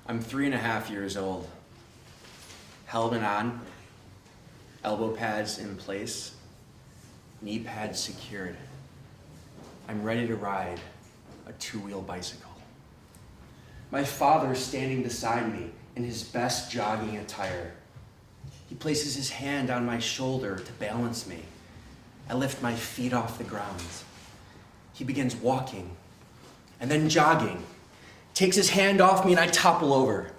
I'm 3.5 years old. Helmet on, elbow pads in place, knee pads secured. I'm ready to ride a two-wheel bicycle. My father is standing beside me in his best jogging attire. He places his hand on my shoulder to balance me. I lift my feet off the ground. He begins walking and then jogging, takes his hand off me and I topple over.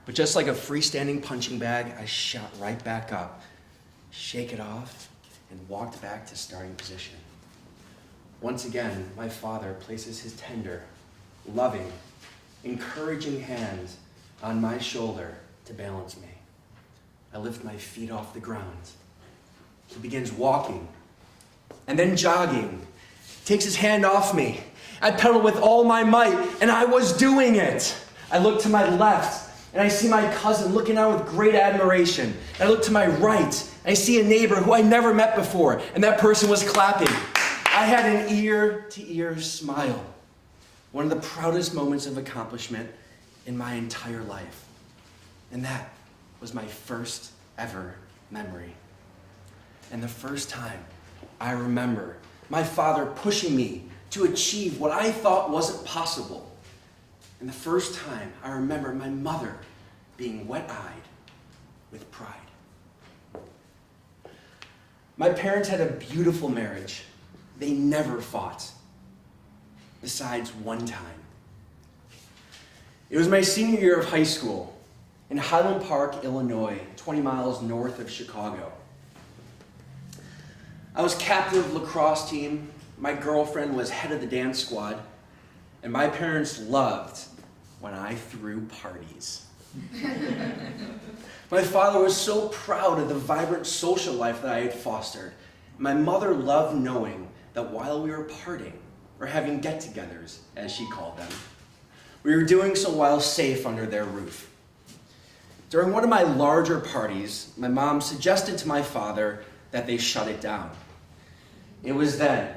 But just like a freestanding punching bag, I shot right back up, shake it off, and walked back to starting position. Once again, my father places his tender, loving, encouraging hand on my shoulder to balance me. I lift my feet off the ground. He begins walking and then jogging, takes his hand off me. I pedal with all my might, and I was doing it. I look to my left, and I see my cousin looking on with great admiration. I look to my right, and I see a neighbor who I never met before, and that person was clapping. I had an ear-to-ear smile. One of the proudest moments of accomplishment in my entire life. And that was my first ever memory. And the first time I remember my father pushing me to achieve what I thought wasn't possible. And the first time I remember my mother being wet-eyed with pride. My parents had a beautiful marriage. They never fought, besides one time. It was my senior year of high school in Highland Park, Illinois, 20 miles north of Chicago. I was captain of the lacrosse team, my girlfriend was head of the dance squad, and my parents loved when I threw parties. My father was so proud of the vibrant social life that I had fostered. My mother loved knowing that while we were partying, or having get-togethers, as she called them, we were doing so while safe under their roof. During one of my larger parties, my mom suggested to my father that they shut it down. It was then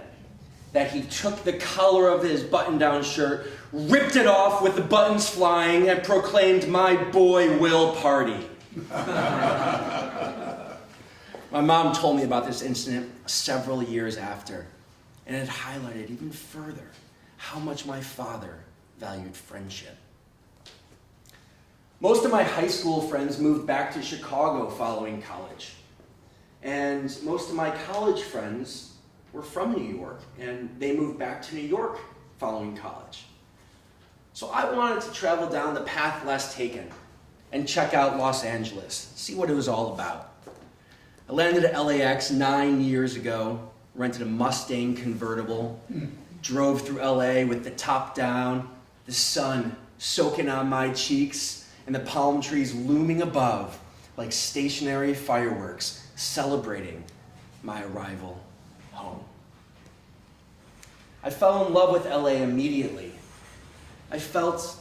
that he took the collar of his button-down shirt, ripped it off with the buttons flying, and proclaimed, "My boy will party." My mom told me about this incident several years after, and it highlighted even further how much my father valued friendship. Most of my high school friends moved back to Chicago following college, and most of my college friends were from New York, and they moved back to New York following college. So I wanted to travel down the path less taken and check out Los Angeles, see what it was all about. I landed at LAX 9 years ago, rented a Mustang convertible, drove through LA with the top down, the sun soaking on my cheeks, and the palm trees looming above like stationary fireworks celebrating my arrival home. I fell in love with LA immediately. I felt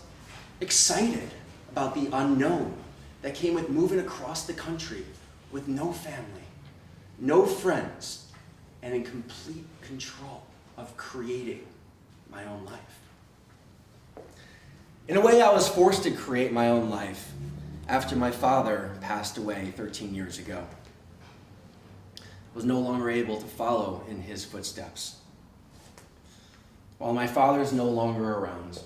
excited about the unknown that came with moving across the country with no family, no friends, and in complete control of creating my own life. In a way, I was forced to create my own life after my father passed away 13 years ago. I was no longer able to follow in his footsteps. While my father is no longer around,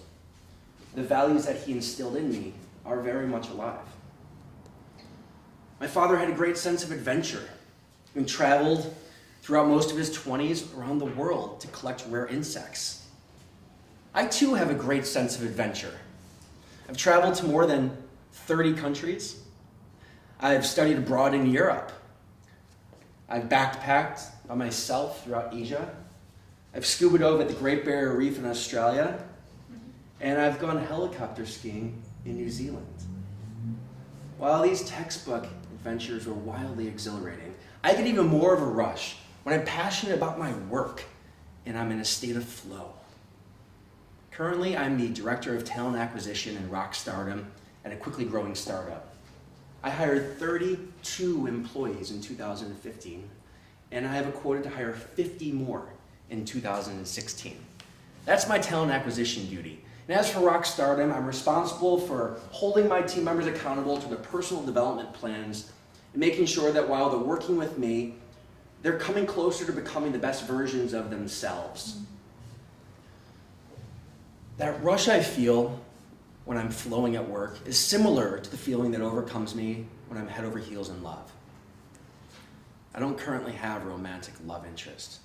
the values that he instilled in me are very much alive. My father had a great sense of adventure and traveled throughout most of his 20s around the world to collect rare insects. I too have a great sense of adventure. I've traveled to more than 30 countries. I've studied abroad in Europe. I've backpacked by myself throughout Asia. I've scuba dove at the Great Barrier Reef in Australia. And I've gone helicopter skiing in New Zealand. While these textbook adventures were wildly exhilarating, I get even more of a rush when I'm passionate about my work and I'm in a state of flow. Currently, I'm the Director of Talent Acquisition and Rock Stardom at a quickly growing startup. I hired 32 employees in 2015, and I have a quota to hire 50 more in 2016. That's my talent acquisition duty. And as for rock stardom, I'm responsible for holding my team members accountable to their personal development plans and making sure that while they're working with me, they're coming closer to becoming the best versions of themselves. That rush I feel when I'm flowing at work is similar to the feeling that overcomes me when I'm head over heels in love. I don't currently have a romantic love interest.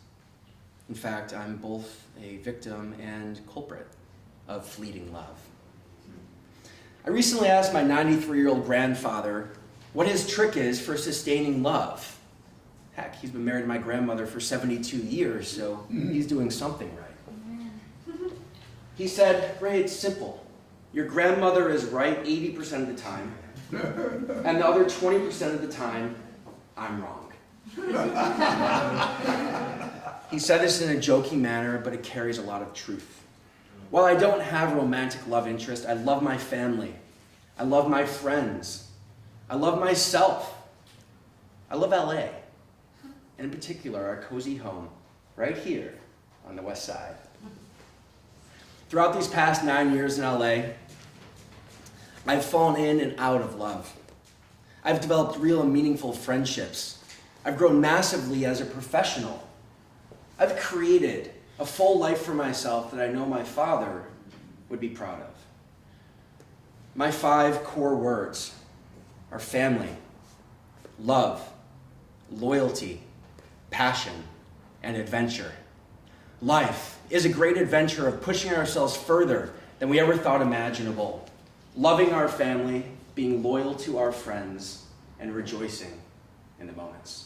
In fact, I'm both a victim and culprit of fleeting love. I recently asked my 93-year-old grandfather what his trick is for sustaining love. Heck, he's been married to my grandmother for 72 years, so he's doing something right. He said, Ray, it's simple. Your grandmother is right 80% of the time, and the other 20% of the time, I'm wrong. He said this in a joking manner, but it carries a lot of truth. While I don't have a romantic love interest, I love my family. I love my friends. I love myself. I love LA. And in particular, our cozy home right here on the west side. Throughout these past 9 years in LA, I've fallen in and out of love. I've developed real and meaningful friendships. I've grown massively as a professional. I've created a full life for myself that I know my father would be proud of. My 5 core words are family, love, loyalty, passion, and adventure. Life is a great adventure of pushing ourselves further than we ever thought imaginable, loving our family, being loyal to our friends, and rejoicing in the moments.